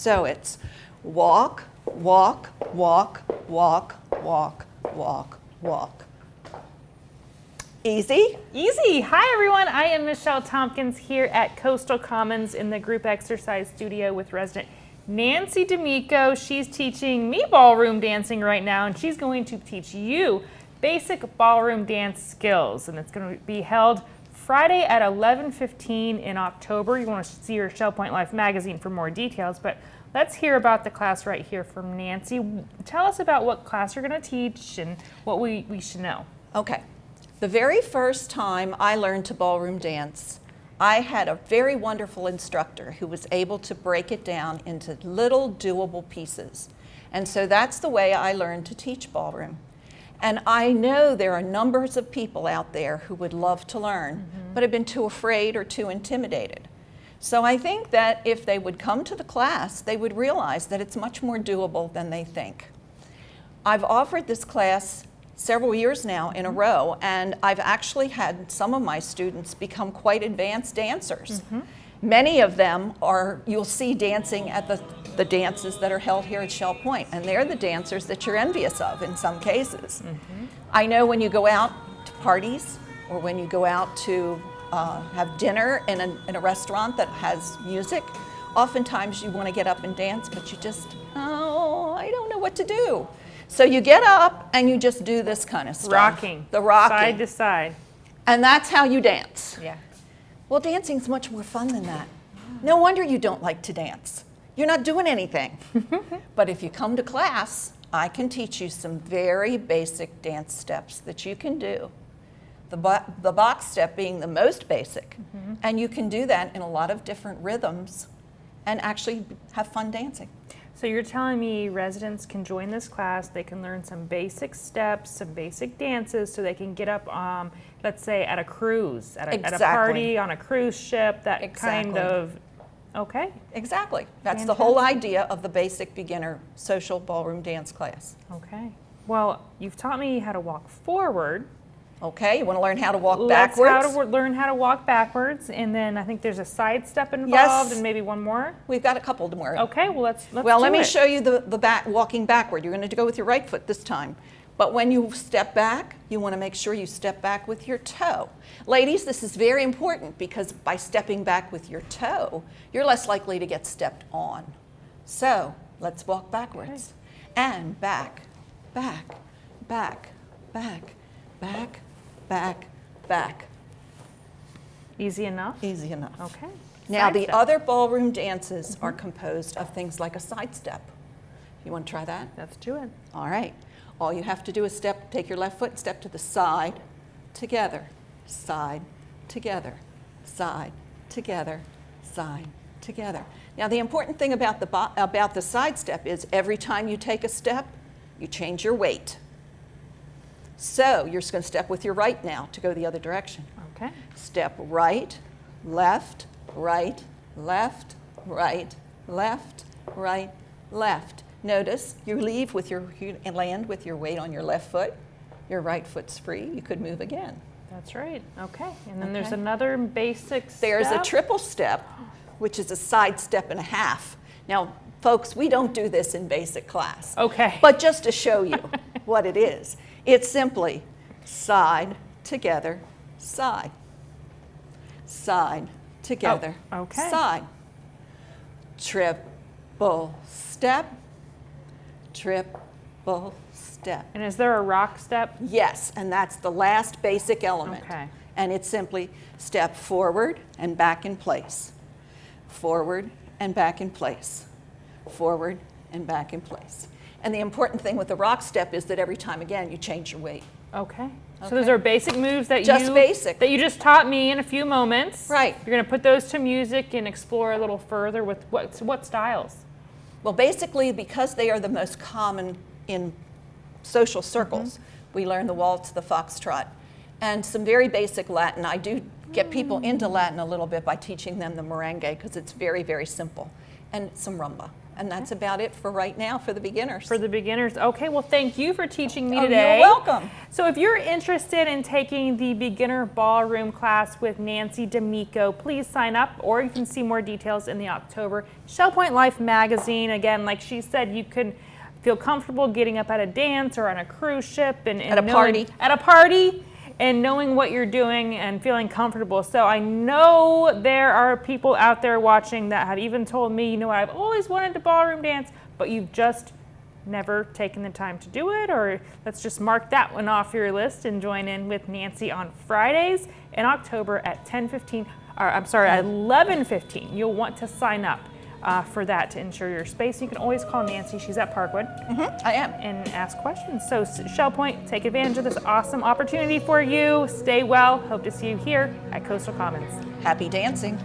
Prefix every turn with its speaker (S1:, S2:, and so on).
S1: So it's walk, walk, walk, walk, walk, walk, walk. Easy?
S2: Easy. Hi, everyone. I am Michelle Tompkins here at Coastal Commons in the group exercise studio with resident Nancy D'Amico. She's teaching me ballroom dancing right now, and she's going to teach you basic ballroom dance skills. And it's going to be held Friday at 11:15 in October. You want to see your Shell Point Life magazine for more details, but let's hear about the class right here from Nancy. Tell us about what class you're going to teach and what we should know.
S1: Okay. The very first time I learned to ballroom dance, I had a very wonderful instructor who was able to break it down into little doable pieces. And so that's the way I learned to teach ballroom. And I know there are numbers of people out there who would love to learn, but have been too afraid or too intimidated. So I think that if they would come to the class, they would realize that it's much more doable than they think. I've offered this class several years now in a row, and I've actually had some of my students become quite advanced dancers. Many of them are, you'll see dancing at the dances that are held here at Shell Point, and they're the dancers that you're envious of in some cases. I know when you go out to parties or when you go out to have dinner in a restaurant that has music, oftentimes you want to get up and dance, but you just, I don't know what to do. So you get up and you just do this kind of stuff.
S2: Rocking.
S1: The rocking.
S2: Side to side.
S1: And that's how you dance.
S2: Yeah.
S1: Well, dancing's much more fun than that. No wonder you don't like to dance. You're not doing anything. But if you come to class, I can teach you some very basic dance steps that you can do. The box step being the most basic. And you can do that in a lot of different rhythms and actually have fun dancing.
S2: So you're telling me residents can join this class, they can learn some basic steps, some basic dances, so they can get up, let's say, at a cruise, at a party, on a cruise ship, that kind of, okay?
S1: Exactly. That's the whole idea of the basic beginner social ballroom dance class.
S2: Okay. Well, you've taught me how to walk forward.
S1: Okay, you want to learn how to walk backwards?
S2: Learn how to walk backwards, and then I think there's a side step involved, and maybe one more.
S1: We've got a couple more.
S2: Okay, well let's
S1: let me show you the walking backward. You're going to go with your right foot this time, but when you step back, you want to make sure you step back with your toe. Ladies, this is very important because by stepping back with your toe, you're less likely to get stepped on. So let's walk backwards, and back, back, back, back, back. Back, back.
S2: Easy enough?
S1: Easy enough.
S2: Okay.
S1: Now the other ballroom dances are composed of things like a side step. You want to try that?
S2: Let's do it.
S1: All right. All you have to do is take your left foot and step to the side, together, side, together, side, together, side, together. Now the important thing about the side step is every time you take a step, you change your weight. So you're just going to step with your right now to go the other direction.
S2: Okay.
S1: Step right, left, right, left, right, left, right, left. Notice you leave with you land with your weight on your left foot. Your right foot's free. You could move again.
S2: That's right. Okay. And then there's another basic step.
S1: There's a triple step, which is a side step and a half. Now, folks, we don't do this in basic class.
S2: Okay.
S1: But just to show you what it is. It's simply side, together, side. Side, together, side. Triple step, triple step.
S2: And is there a rock step?
S1: Yes, and that's the last basic element.
S2: Okay.
S1: And it's simply step forward and back in place. Forward and back in place. Forward and back in place. And the important thing with the rock step is that every time, again, you change your weight.
S2: Okay. So those are basic moves that
S1: that
S2: you just taught me in a few moments.
S1: Right.
S2: You're going to put those to music and explore a little further with what styles?
S1: Well, basically, because they are the most common in social circles, we learn the waltz, the foxtrot, and some very basic Latin. I do get people into Latin a little bit by teaching them the merengue because it's very, very simple, and some rumba And that's about it for right now for the beginners.
S2: For the beginners. Okay, well, thank you for teaching me
S1: Oh,
S2: today.
S1: you're welcome.
S2: So if you're interested in taking the beginner ballroom class with Nancy D'Amico, please sign up, or you can see more details in the October Shell Point Life magazine. Again, like she said, you can feel comfortable getting up at a dance or on a cruise ship and
S1: At a party.
S2: At a party. And knowing what you're doing and feeling comfortable. So I know there are people out there watching that have even told me, you know, I've always wanted to ballroom dance, but you've just never taken the time to do it. Or let's just mark that one off your list and join in with Nancy on Fridays in October at 11:15. You'll want to sign up for that to ensure your space. You can always call Nancy. She's at Parkwood.
S1: I am.
S2: And ask questions. So Shell Point, take advantage of this awesome opportunity for you. Stay well. Hope to see you here at Coastal Commons.
S1: Happy dancing.